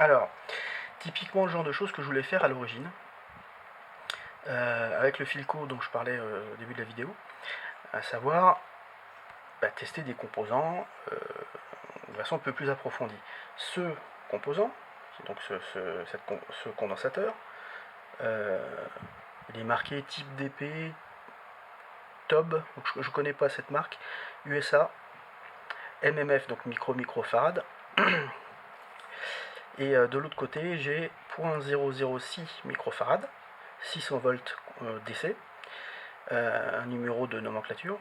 Alors, typiquement le genre de choses que je voulais faire à l'origine, avec le Filco dont je parlais au début de la vidéo, à savoir tester des composants de façon un peu plus approfondie. Ce composant, donc ce condensateur, il est marqué type DP, TOB, donc je ne connais pas cette marque, USA, MMF, donc microfarad. Et de l'autre côté, j'ai 0.006 microfarad, 600 volts DC, un numéro de nomenclature,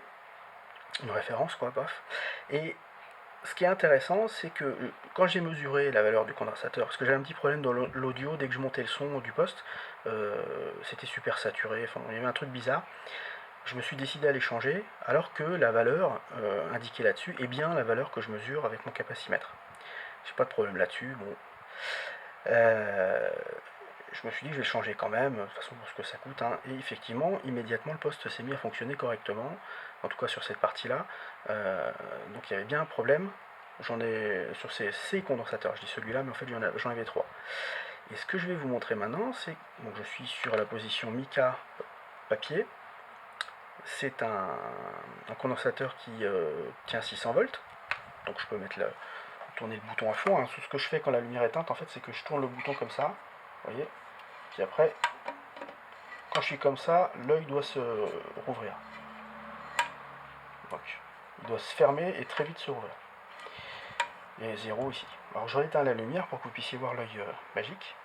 une référence quoi, paf. Et ce qui est intéressant, c'est que quand j'ai mesuré la valeur du condensateur, parce que j'avais un petit problème dans l'audio, dès que je montais le son du poste, c'était super saturé, enfin il y avait un truc bizarre. Je me suis décidé à les changer, alors que la valeur indiquée là-dessus est bien la valeur que je mesure avec mon capacimètre. J'ai pas de problème là-dessus, bon. Je me suis dit que je vais le changer quand même, de toute façon pour ce que ça coûte, hein. Et effectivement, immédiatement le poste s'est mis à fonctionner correctement, en tout cas sur cette partie-là. Donc il y avait bien un problème. J'en ai sur ces condensateurs, je dis celui-là, mais en fait j'en avais trois. Et ce que je vais vous montrer maintenant, c'est donc je suis sur la position mica papier. C'est un condensateur qui tient 600 volts, donc je peux tourner le bouton à fond, hein. Ce que je fais quand la lumière est éteinte, en fait, c'est que je tourne le bouton comme ça, vous voyez. Puis après, quand je suis comme ça, l'œil doit se rouvrir. Donc, il doit se fermer et très vite se rouvrir. Et 0 ici. Alors je rééteins la lumière pour que vous puissiez voir l'œil magique.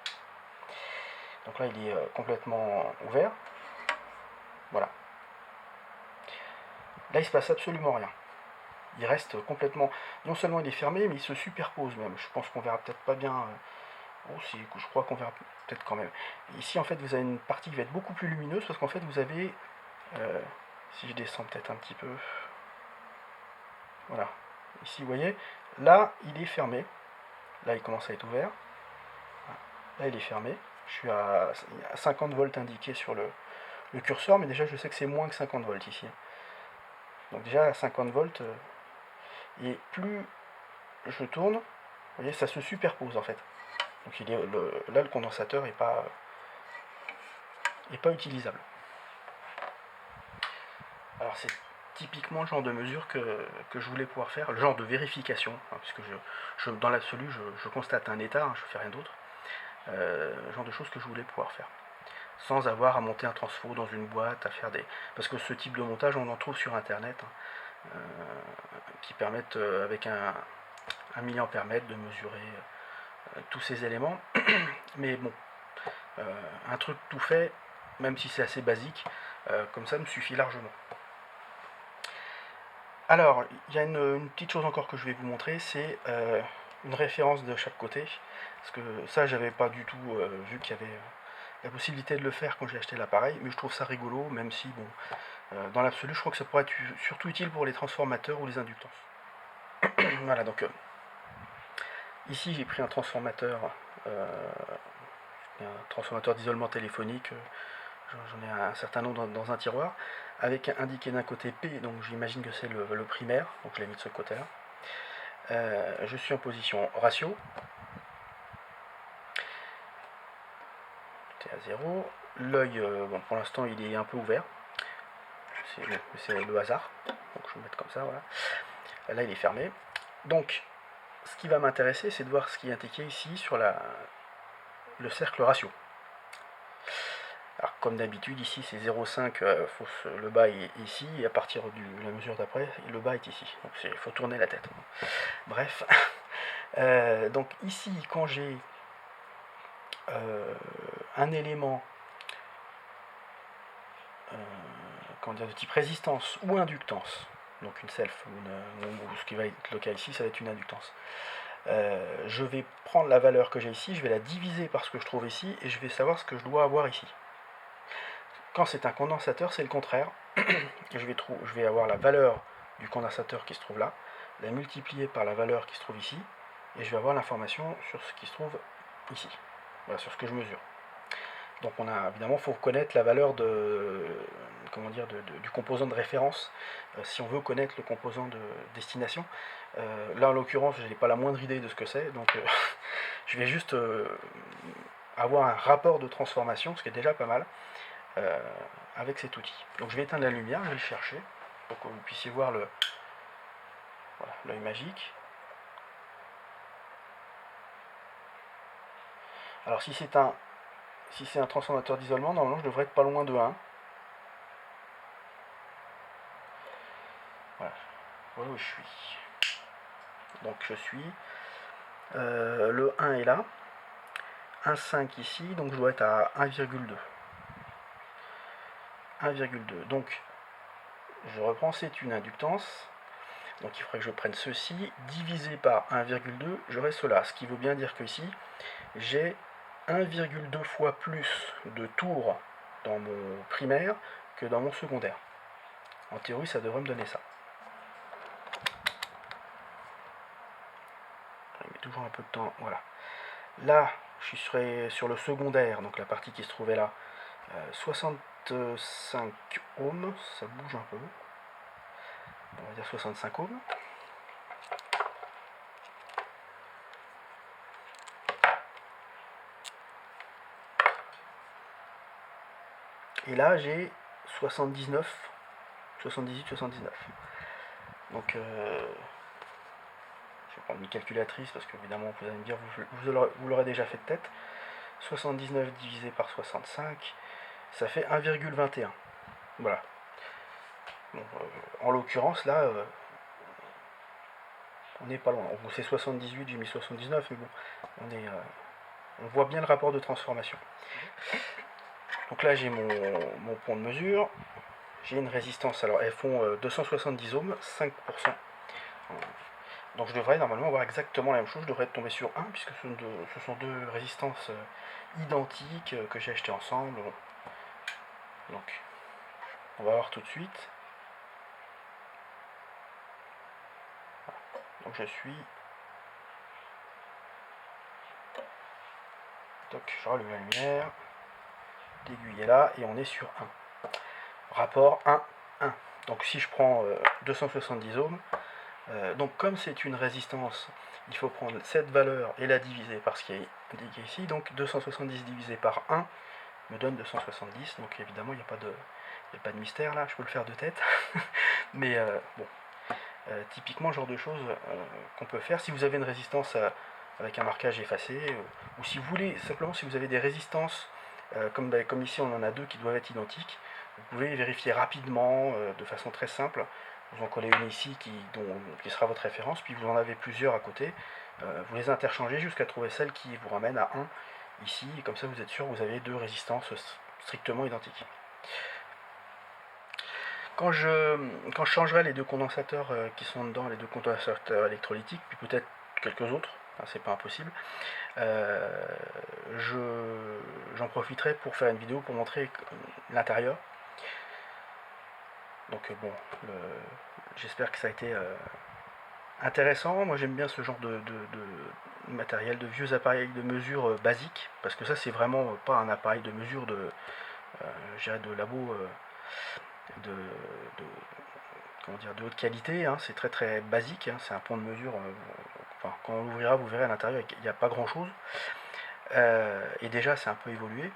Donc là, il est complètement ouvert. Voilà. Là, il se passe absolument rien. Il reste complètement... Non seulement il est fermé, mais il se superpose même. Je pense qu'on verra peut-être pas bien... Oh, je crois qu'on verra peut-être quand même. Ici, en fait, vous avez une partie qui va être beaucoup plus lumineuse parce qu'en fait, vous avez... si je descends peut-être un petit peu... Voilà. Ici, vous voyez, là, il est fermé. Là, il commence à être ouvert. Là, il est fermé. Je suis à 50 volts indiqué sur le curseur, mais déjà, je sais que c'est moins que 50 volts ici. Donc déjà, à 50 volts, et plus je tourne, vous voyez, ça se superpose en fait. Donc là, le condensateur n'est pas utilisable. Alors c'est typiquement le genre de mesure que je voulais pouvoir faire, le genre de vérification, hein, puisque dans l'absolu, je constate un état, hein, je ne fais rien d'autre. Le genre de choses que je voulais pouvoir faire. Sans avoir à monter un transfo dans une boîte, à faire des... Parce que ce type de montage, on en trouve sur Internet, hein, qui permettent, avec un milliampère-mètre, de mesurer tous ces éléments. Mais bon, un truc tout fait, même si c'est assez basique, comme ça me suffit largement. Alors, il y a une petite chose encore que je vais vous montrer, c'est une référence de chaque côté. Parce que ça, j'avais pas du tout vu qu'il y avait la possibilité de le faire quand j'ai acheté l'appareil, mais je trouve ça rigolo, même si, bon, dans l'absolu, je crois que ça pourrait être surtout utile pour les transformateurs ou les inductances. Voilà, donc ici j'ai pris un transformateur d'isolement téléphonique, j'en ai un certain nombre dans un tiroir, avec indiqué d'un côté P, donc j'imagine que c'est le primaire, donc je l'ai mis de ce côté-là. Je suis en position ratio, à 0. L'œil, bon, pour l'instant il est un peu ouvert, c'est le hasard, donc je vais le mettre comme ça, voilà. Là il est fermé. Donc ce qui va m'intéresser, c'est de voir ce qui est indiqué ici sur le cercle ratio. Alors comme d'habitude ici c'est 0,5, le bas est ici, et à partir de la mesure d'après, le bas est ici. Donc il faut tourner la tête. Bref. Donc ici quand j'ai un élément de type résistance ou inductance, donc une self, ou ce qui va être le cas ici, ça va être une inductance. Je vais prendre la valeur que j'ai ici, je vais la diviser par ce que je trouve ici, et je vais savoir ce que je dois avoir ici. Quand c'est un condensateur, c'est le contraire. Je vais avoir la valeur du condensateur qui se trouve là, la multiplier par la valeur qui se trouve ici, et je vais avoir l'information sur ce qui se trouve ici. Voilà, sur ce que je mesure. Donc évidemment, il faut connaître la valeur comment dire, du composant de référence, si on veut connaître le composant de destination. Là en l'occurrence je n'ai pas la moindre idée de ce que c'est, donc je vais juste avoir un rapport de transformation, ce qui est déjà pas mal, avec cet outil. Donc je vais éteindre la lumière, je vais le chercher, pour que vous puissiez voir le, voilà, l'œil magique. Alors si c'est un transformateur d'isolement, normalement je devrais être pas loin de 1. Voilà où je suis. Donc je suis. Le 1 est là. 1,5 ici, donc je dois être à 1,2. 1,2. Donc je reprends, c'est une inductance. Donc il faudrait que je prenne ceci, divisé par 1,2, j'aurai cela. Ce qui veut bien dire que ici, j'ai 1,2 fois plus de tours dans mon primaire que dans mon secondaire. En théorie, ça devrait me donner ça. Il met toujours un peu de temps, voilà. Là, je serai sur le secondaire, donc la partie qui se trouvait là, 65 ohms, ça bouge un peu. On va dire 65 ohms. Et là, j'ai 79, 78, 79. Donc, je vais prendre une calculatrice parce qu'évidemment, vous allez me dire, vous l'aurez déjà fait de tête. 79 divisé par 65, ça fait 1,21. Voilà. Bon, en l'occurrence, là, on n'est pas loin. Bon, c'est 78, j'ai mis 79, mais bon, on voit bien le rapport de transformation. Donc là, j'ai mon point de mesure. J'ai une résistance, alors elles font 270 ohms, 5%. Donc je devrais normalement avoir exactement la même chose, je devrais tomber sur 1, puisque ce sont deux résistances identiques que j'ai achetées ensemble. Donc on va voir tout de suite. Donc je suis... Donc je rallume la lumière, l'aiguille est là, et on est sur 1. Rapport 1, 1. Donc si je prends 270 ohms, donc comme c'est une résistance, il faut prendre cette valeur et la diviser par ce qui est indiqué ici. Donc 270 divisé par 1 me donne 270. Donc évidemment, il n'y a pas de mystère là, je peux le faire de tête. Mais bon, typiquement, le genre de choses qu'on peut faire. Si vous avez une résistance avec un marquage effacé, ou si vous voulez, simplement si vous avez des résistances, comme ici on en a deux qui doivent être identiques, vous pouvez vérifier rapidement, de façon très simple. Vous en collez une ici qui sera votre référence, puis vous en avez plusieurs à côté. Vous les interchangez jusqu'à trouver celle qui vous ramène à 1 ici, et comme ça vous êtes sûr que vous avez deux résistances strictement identiques. Quand je changerai les deux condensateurs qui sont dedans, les deux condensateurs électrolytiques, puis peut-être quelques autres, c'est pas impossible, j'en profiterai pour faire une vidéo pour montrer l'intérieur. Donc bon, j'espère que ça a été intéressant. Moi j'aime bien ce genre de matériel, de vieux appareils de mesure basiques, parce que ça c'est vraiment pas un appareil de mesure de labo de, comment dire, de haute qualité, hein. C'est très très basique, hein. C'est un point de mesure, enfin, quand on l'ouvrira vous verrez à l'intérieur il n'y a pas grand chose, et déjà c'est un peu évolué.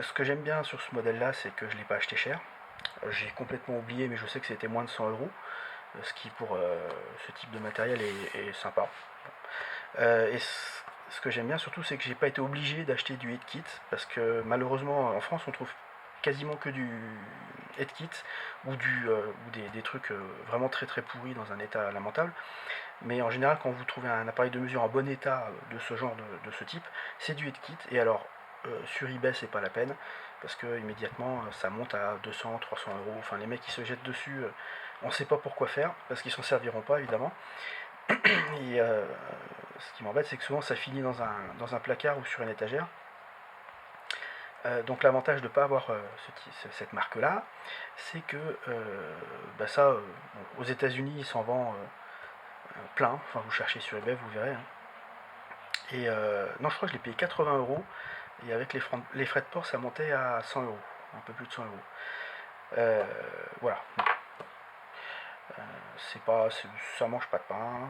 Ce que j'aime bien sur ce modèle là, c'est que je ne l'ai pas acheté cher. J'ai complètement oublié, mais je sais que c'était moins de 100 euros, ce qui pour ce type de matériel est sympa. Et ce que j'aime bien surtout, c'est que j'ai pas été obligé d'acheter du head kit, parce que malheureusement en France on trouve quasiment que du head kit ou des trucs vraiment très très pourris dans un état lamentable. Mais en général, quand vous trouvez un appareil de mesure en bon état de ce genre de ce type, c'est du head kit. Et alors sur eBay c'est pas la peine, parce que immédiatement ça monte à 200, 300 euros. Enfin les mecs qui se jettent dessus, on sait pas pourquoi faire, parce qu'ils s'en serviront pas évidemment. Et ce qui m'embête, c'est que souvent ça finit dans un placard ou sur une étagère. Donc l'avantage de ne pas avoir cette marque là, c'est que bon, aux États-Unis il s'en vend plein. Enfin vous cherchez sur eBay, vous verrez, hein. Et non, je crois que je l'ai payé 80 euros, et avec les frais de port ça montait à 100 euros, un peu plus de 100 euros. Euh, voilà. Ça mange pas de pain,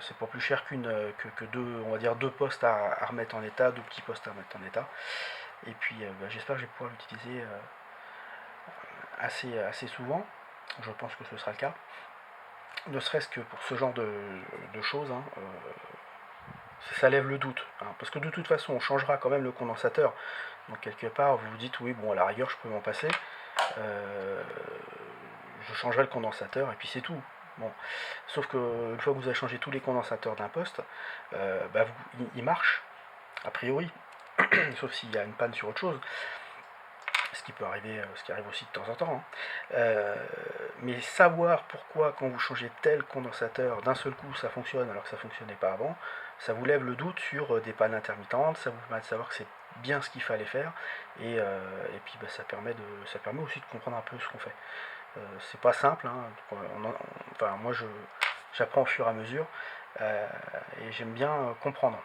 c'est pas plus cher que deux, on va dire deux postes à remettre en état, deux petits postes à remettre en état. Et puis j'espère que je vais pouvoir l'utiliser assez souvent. Je pense que ce sera le cas. Ne serait-ce que pour ce genre de choses, hein, ça lève le doute. Hein, parce que de toute façon, on changera quand même le condensateur. Donc quelque part, vous vous dites, oui, bon, à la rigueur, je peux m'en passer. Euh, je changerai le condensateur et puis c'est tout. Bon. Sauf que une fois que vous avez changé tous les condensateurs d'un poste, il marche, a priori, sauf s'il y a une panne sur autre chose, ce qui peut arriver, ce qui arrive aussi de temps en temps. Hein. Euh, mais savoir pourquoi quand vous changez tel condensateur, d'un seul coup ça fonctionne alors que ça ne fonctionnait pas avant, ça vous lève le doute sur des pannes intermittentes, ça vous permet de savoir que c'est bien ce qu'il fallait faire, et puis ça permet aussi de comprendre un peu ce qu'on fait. C'est pas simple, hein, enfin moi j'apprends au fur et à mesure, et j'aime bien comprendre.